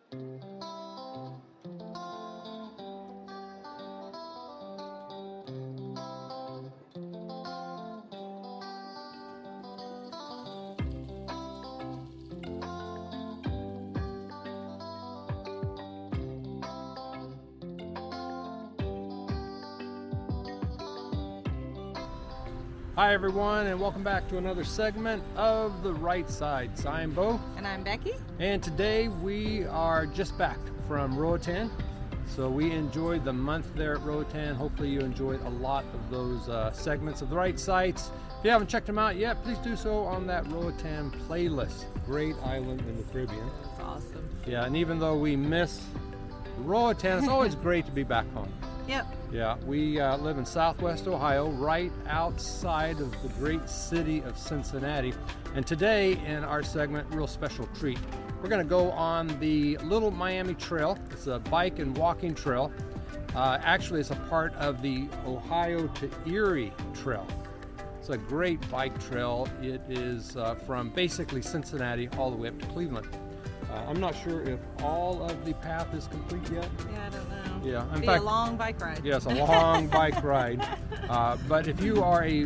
Hi everyone, and welcome back to another segment of The Right Sides. I'm Bo. And I'm Becky. And today we are just back from Roatan. So we enjoyed the month there at Roatan. Hopefully you enjoyed a lot of those segments of The Right Sites. If you haven't checked them out yet, please do so on that Roatan playlist. Great island in the Caribbean. That's awesome. Yeah, and even though we miss Roatan, it's always great to be back home. Yep. Yeah, we live in Southwest Ohio, right outside of the great city of Cincinnati. And today in our segment, real special treat. We're going to go on the Little Miami Trail. It's a bike and walking trail. Actually, it's a part of the Ohio to Erie Trail. It's a great bike trail. It is from basically Cincinnati all the way up to Cleveland. I'm not sure if all of the path is complete yet. Yeah, I don't know. Yeah, in Be fact, a long bike ride. Yes, a long bike ride. But if you are a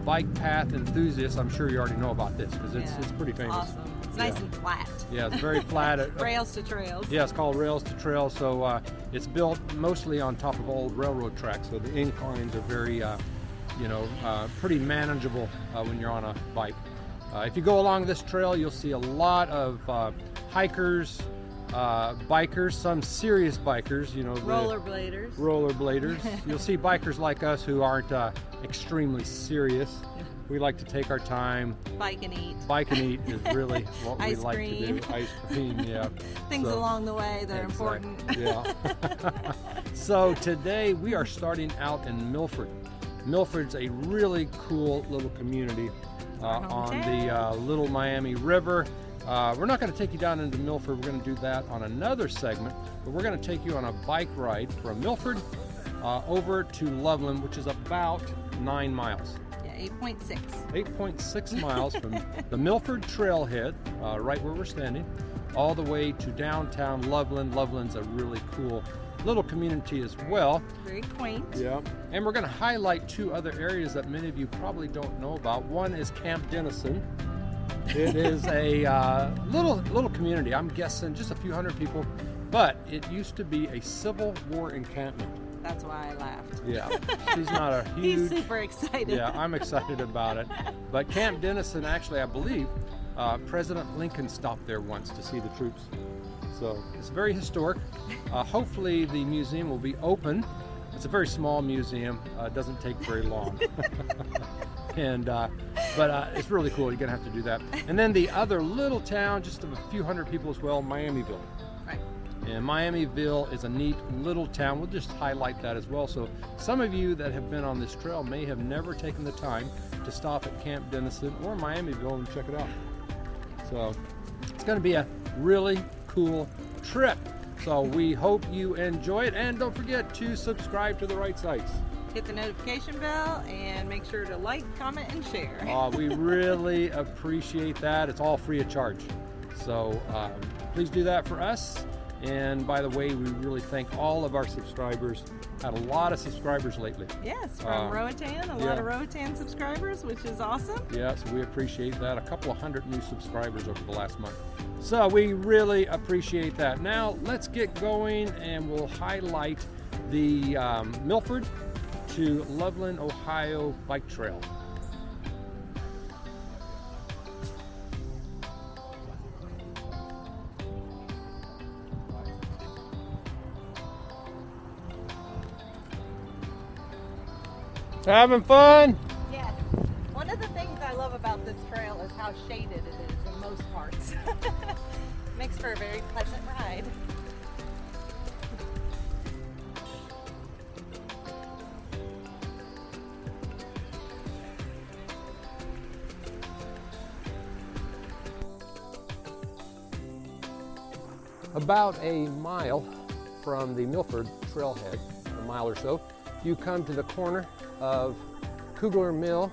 bike path enthusiast, I'm sure you already know about this because it's pretty famous. Awesome. It's nice and flat. Yeah, it's very flat. Rails to trails. Yeah, it's called Rails to Trails. So it's built mostly on top of old railroad tracks. So the inclines are very, pretty manageable when you're on a bike. If you go along this trail, you'll see a lot of hikers, bikers, some serious bikers, rollerbladers. You'll see bikers like us who aren't extremely serious. We like to take our time. Bike and eat. Bike and eat is really what we like to do. Ice cream, yeah. Things along the way that are important. Yeah. So today we are starting out in Milford. Milford's a really cool little community on the Little Miami River. We're not going to take you down into Milford. We're going to do that on another segment, but we're going to take you on a bike ride from Milford over to Loveland, which is about 9 miles. Yeah, 8.6. 8.6 miles from the Milford trailhead, right where we're standing, all the way to downtown Loveland. Loveland's a really cool little community as well. Very quaint. Yeah. And we're going to highlight 2 other areas that many of you probably don't know about. One is Camp Dennison. It is a little community. I'm guessing just a few hundred people, but it used to be a Civil War encampment. That's why I laughed. Yeah, she's not a huge... He's super excited. Yeah, I'm excited about it. But Camp Dennison, actually, I believe, President Lincoln stopped there once to see the troops. So it's very historic. Hopefully the museum will be open. It's a very small museum. It doesn't take very long. But it's really cool. You're gonna have to do that. And then the other little town, just of a few hundred people as well, Miamiville. Right. And Miamiville is a neat little town. We'll just highlight that as well. So some of you that have been on this trail may have never taken the time to stop at Camp Dennison or Miamiville and check it out. So it's gonna be a really cool trip. So we hope you enjoy it, and don't forget to subscribe to The Right Sites. Hit the notification bell and make sure to like, comment, and share. We really appreciate that. It's all free of charge. So please do that for us. And by the way, we really thank all of our subscribers. Had a lot of subscribers lately. Yes, from Roatan, a lot of Roatan subscribers, which is awesome. Yes, we appreciate that. A couple of hundred new subscribers over the last month. So we really appreciate that. Now let's get going, and we'll highlight the Milford to Loveland, Ohio bike trail. Having fun? Yes. One of the things I love about this trail is how shaded it is in most parts. Makes for a very pleasant ride. About a mile from the Milford trailhead, a mile or so, you come to the corner of Kugler Mill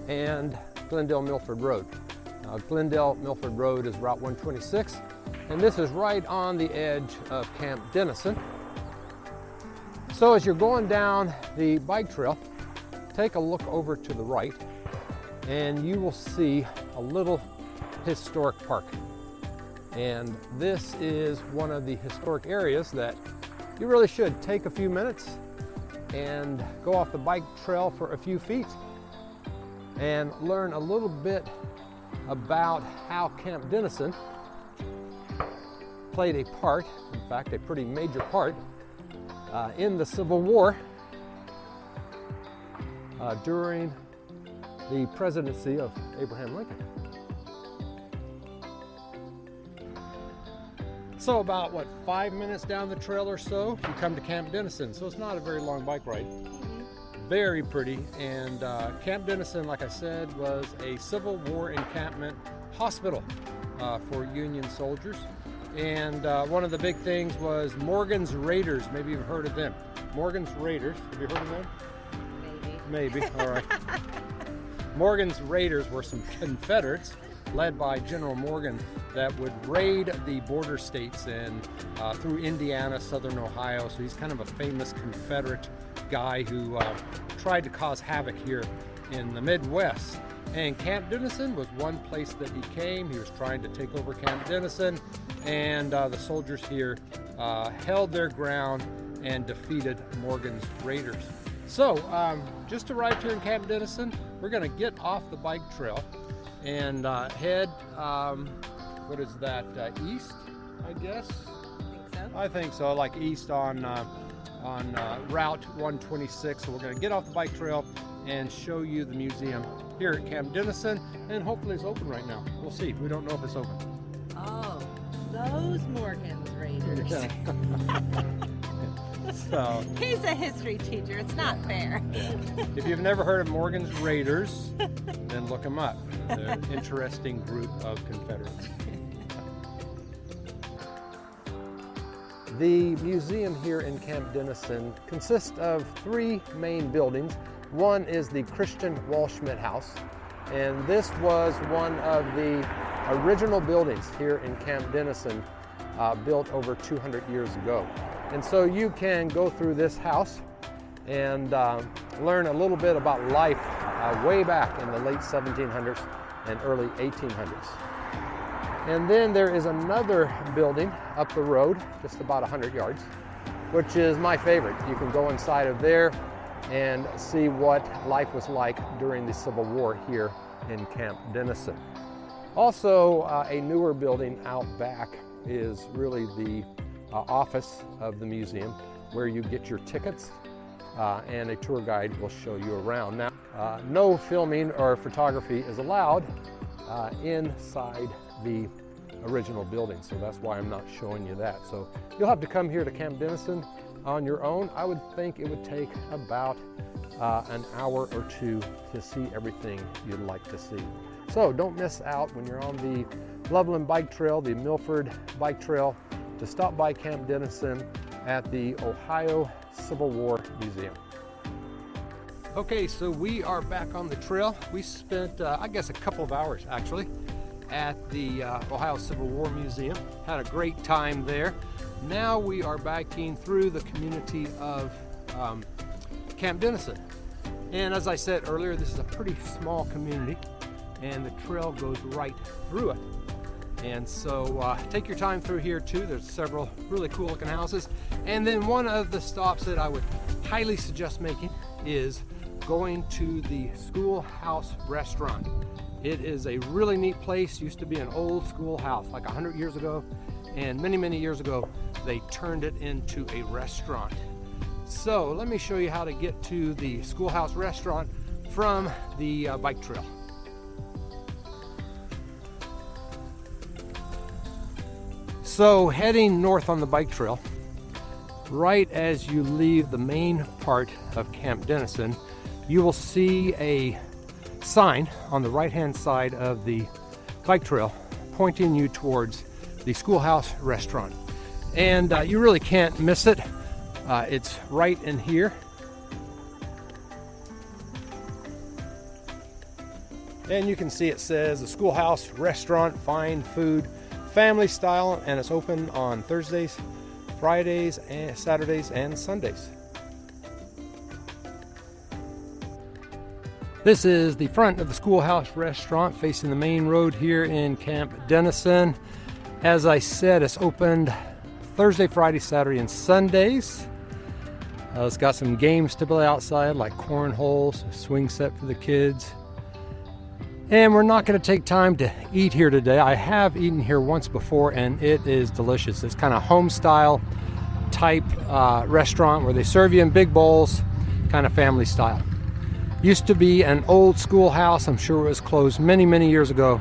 and Glendale Milford Road. Glendale Milford Road is Route 126, And this is right on the edge of Camp Dennison. So as you're going down the bike trail, take a look over to the right and you will see a little historic park. And this is one of the historic areas that you really should take a few minutes and go off the bike trail for a few feet and learn a little bit about how Camp Dennison played a part, in fact, a pretty major part, in the Civil War during the presidency of Abraham Lincoln. So about, 5 minutes down the trail or so, you come to Camp Dennison. So it's not a very long bike ride. Very pretty. And Camp Dennison, like I said, was a Civil War encampment hospital for Union soldiers. And one of the big things was Morgan's Raiders. Maybe you've heard of them. Morgan's Raiders. Have you heard of them? Maybe. All right. Morgan's Raiders were some Confederates led by General Morgan that would raid the border states and through Indiana, southern Ohio. So he's kind of a famous Confederate guy who tried to cause havoc here in the Midwest. And Camp Dennison was one place that he came. He was trying to take over Camp Dennison, and the soldiers here held their ground and defeated Morgan's Raiders. So just arrived here in Camp Dennison. We're going to get off the bike trail and head, what is that, east, I guess? I think so, like east on Route 126. So we're going to get off the bike trail and show you the museum here at Camp Dennison, and hopefully it's open right now. We'll see. We don't know if it's open. Oh, those Morgan's Raiders. So, he's a history teacher. It's not fair. If you've never heard of Morgan's Raiders, then look them up. They're an interesting group of Confederates. The museum here in Camp Dennison consists of 3 main buildings. One is the Christian Walschmidt House, and this was one of the original buildings here in Camp Dennison, built over 200 years ago. And so you can go through this house and learn a little bit about life way back in the late 1700s and early 1800s. And then there is another building up the road, just about 100 yards, which is my favorite. You can go inside of there and see what life was like during the Civil War here in Camp Dennison. Also, a newer building out back is really the office of the museum, where you get your tickets and a tour guide will show you around. Now, no filming or photography is allowed inside the original building, so that's why I'm not showing you that. So you'll have to come here to Camp Dennison on your own. I would think it would take about an hour or 2 to see everything you'd like to see. So don't miss out when you're on the Loveland Bike Trail, the Milford Bike Trail, to stop by Camp Dennison at the Ohio Civil War Museum. Okay, so we are back on the trail. We spent, I guess, a couple of hours actually at the Ohio Civil War Museum. Had a great time there. Now we are biking through the community of Camp Dennison. And as I said earlier, this is a pretty small community and the trail goes right through it. And so take your time through here too. There's several really cool looking houses. And then one of the stops that I would highly suggest making is going to the Schoolhouse Restaurant. It is a really neat place. Used to be an old schoolhouse like 100 years ago. And many years ago, they turned it into a restaurant. So let me show you how to get to the Schoolhouse Restaurant from the bike trail. So heading north on the bike trail, right as you leave the main part of Camp Dennison, you will see a sign on the right-hand side of the bike trail pointing you towards the Schoolhouse Restaurant. And you really can't miss it. It's right in here. And you can see it says the Schoolhouse Restaurant, fine food, family style, and it's open on Thursdays, Fridays, and Saturdays, and Sundays. This is the front of the Schoolhouse Restaurant facing the main road here in Camp Dennison. As I said, it's opened Thursday, Friday, Saturday, and Sundays. It's got some games to play outside, like cornholes, a swing set for the kids. And we're not going to take time to eat here today. I have eaten here once before, and it is delicious. It's kind of home style type restaurant where they serve you in big bowls, kind of family style. Used to be an old schoolhouse. I'm sure it was closed many, many years ago.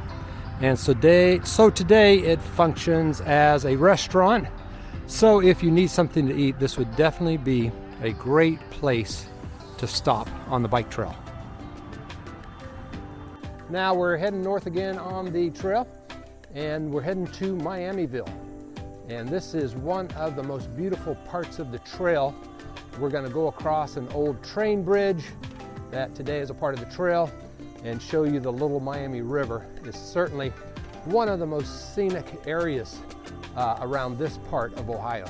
And so today it functions as a restaurant. So if you need something to eat, this would definitely be a great place to stop on the bike trail. Now we're heading north again on the trail, and we're heading to Miamiville. And this is one of the most beautiful parts of the trail. We're going to go across an old train bridge that today is a part of the trail and show you the Little Miami River. It's certainly one of the most scenic areas around this part of Ohio.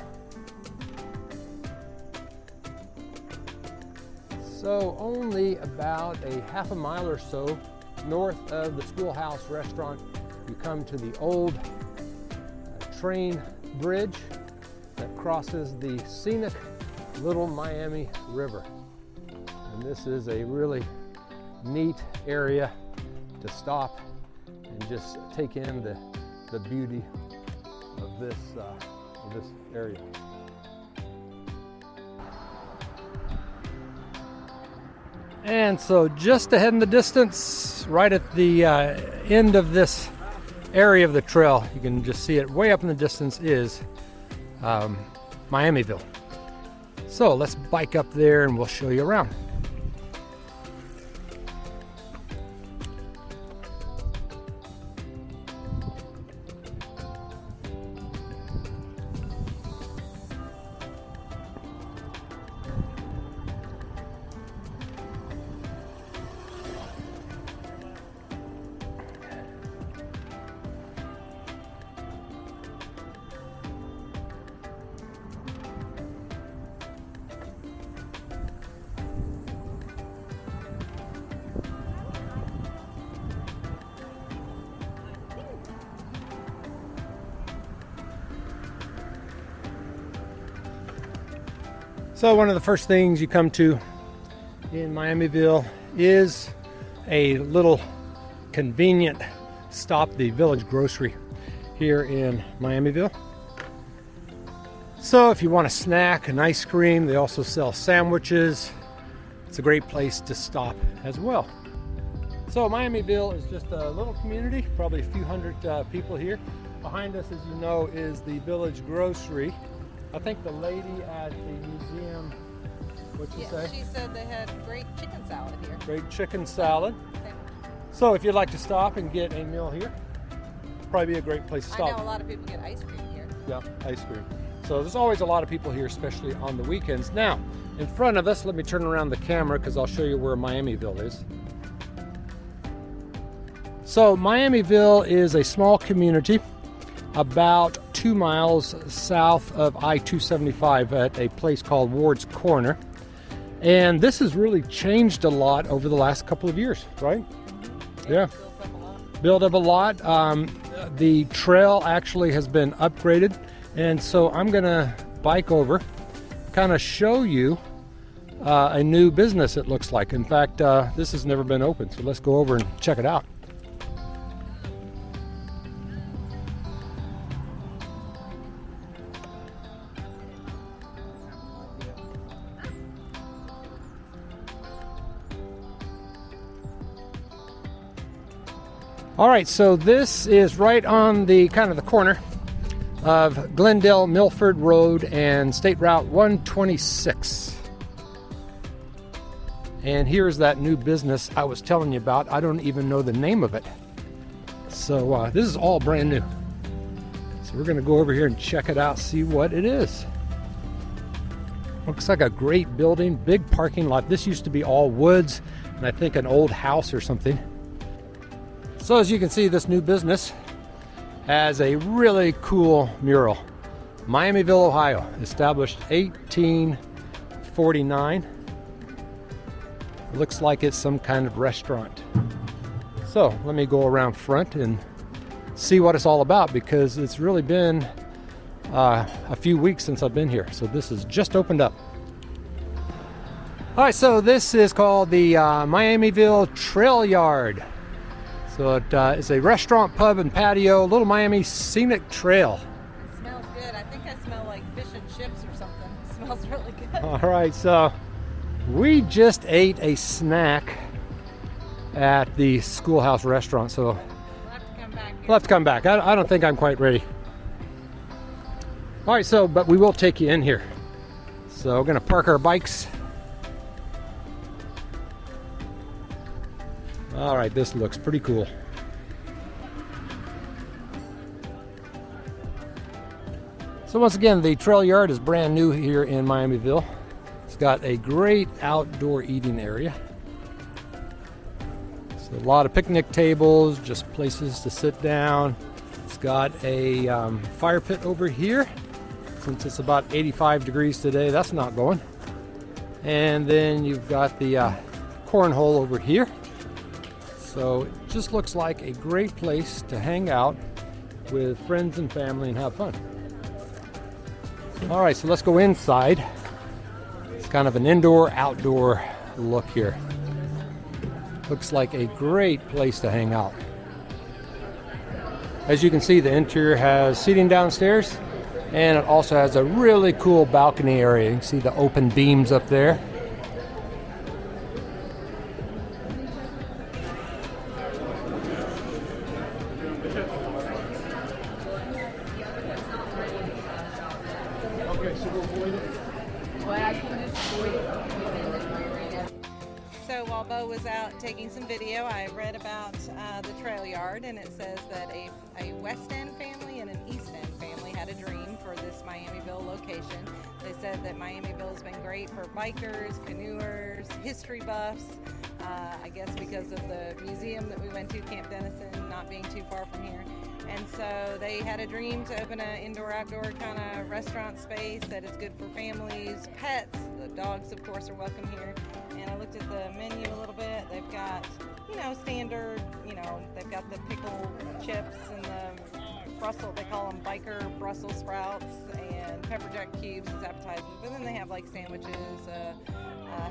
So only about a half a mile or so north of the Schoolhouse Restaurant, you come to the old train bridge that crosses the scenic Little Miami River. And this is a really neat area to stop and just take in the beauty of this area. And so just ahead in the distance, right at the end of this area of the trail, you can just see it way up in the distance, is Miamiville. So let's bike up there and we'll show you around. So one of the first things you come to in Miamiville is a little convenient stop, the Village Grocery here in Miamiville. So if you want a snack, an ice cream, they also sell sandwiches. It's a great place to stop as well. So Miamiville is just a little community, probably a few hundred people here. Behind us, as you know, is the Village Grocery. I think the lady at the museum, what'd she say? She said they had great chicken salad here. Great chicken salad. So if you'd like to stop and get a meal here, probably be a great place to stop. I know a lot of people get ice cream here. Yeah, ice cream. So there's always a lot of people here, especially on the weekends. Now, in front of us, let me turn around the camera because I'll show you where Miamiville is. So Miamiville is a small community about 2 miles south of I-275 at a place called Ward's Corner. And this has really changed a lot over the last couple of years, right? Yeah. Built up a lot. The trail actually has been upgraded. And so I'm gonna bike over, kind of show you a new business it looks like. In fact, this has never been open. So let's go over and check it out. All right, so this is right on the kind of the corner of Glendale Milford Road and State Route 126. And here's that new business I was telling you about. I don't even know the name of it. So this is all brand new. So we're gonna go over here and check it out, see what it is. Looks like a great building, big parking lot. This used to be all woods and I think an old house or something. So as you can see, this new business has a really cool mural. Miamiville, Ohio, established 1849. Looks like it's some kind of restaurant. So let me go around front and see what it's all about, because it's really been a few weeks since I've been here. So this has just opened up. All right, so this is called the Miamiville Trail Yard. So it's a restaurant, pub, and patio, Little Miami Scenic Trail. It smells good. I think I smell like fish and chips or something. It smells really good. All right, so we just ate a snack at the Schoolhouse Restaurant, so We'll have to come back here. we'll have to come back. I don't think I'm quite ready. All right, so, but we will take you in here. So we're gonna park our bikes. All right, this looks pretty cool. So once again, the trail yard is brand new here in Miamiville. It's got a great outdoor eating area. So a lot of picnic tables, just places to sit down. It's got a fire pit over here. Since it's about 85 degrees today, that's not going. And then you've got the cornhole over here. So it just looks like a great place to hang out with friends and family and have fun. All right, so let's go inside. It's kind of an indoor-outdoor look here. Looks like a great place to hang out. As you can see, the interior has seating downstairs, and it also has a really cool balcony area. You can see the open beams up there. So while Bo was out taking some video, I read about the trail yard, and it says that a West End family and an East End family had a dream for this Miamiville location. They said that Miamiville has been great for bikers, canoers, history buffs. I guess because of the museum that we went to, Camp Dennison, not being too far from here. And so they had a dream to open an indoor-outdoor kind of restaurant space that is good for families, pets. The dogs, of course, are welcome here. And I looked at the menu a little bit. They've got, standard, they've got the pickle chips and the Brussels, they call them biker Brussels sprouts, and pepper jack cubes as appetizers. But then they have like sandwiches,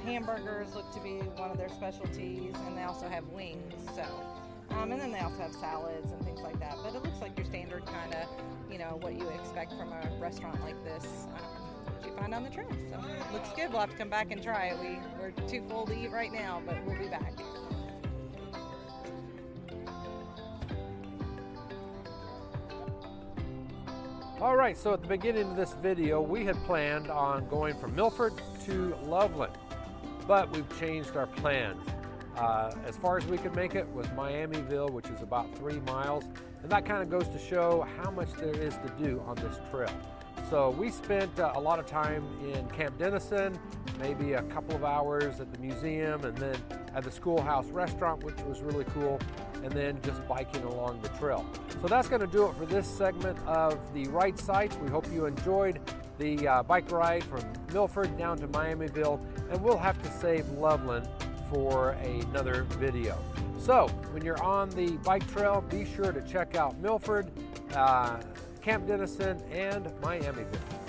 hamburgers look to be one of their specialties, and they also have wings. So, and then they also have salads and things like that. But it looks like your standard kind of, what you would expect from a restaurant like this. What you find on the trail. So it looks good. We'll have to come back and try it. We're too full to eat right now, but we'll be back. All right, so at the beginning of this video, we had planned on going from Milford to Loveland, but we've changed our plans. As far as we could make it was Miamiville, which is about 3 miles, and that kind of goes to show how much there is to do on this trail. So we spent a lot of time in Camp Dennison, maybe a couple of hours at the museum, and then at the Schoolhouse Restaurant, which was really cool, and then just biking along the trail. So that's going to do it for this segment of the Ride Sites. We hope you enjoyed the bike ride from Milford down to Miamiville, and we'll have to save Loveland for another video. So when you're on the bike trail, be sure to check out Milford, Camp Dennison, and Miamiville.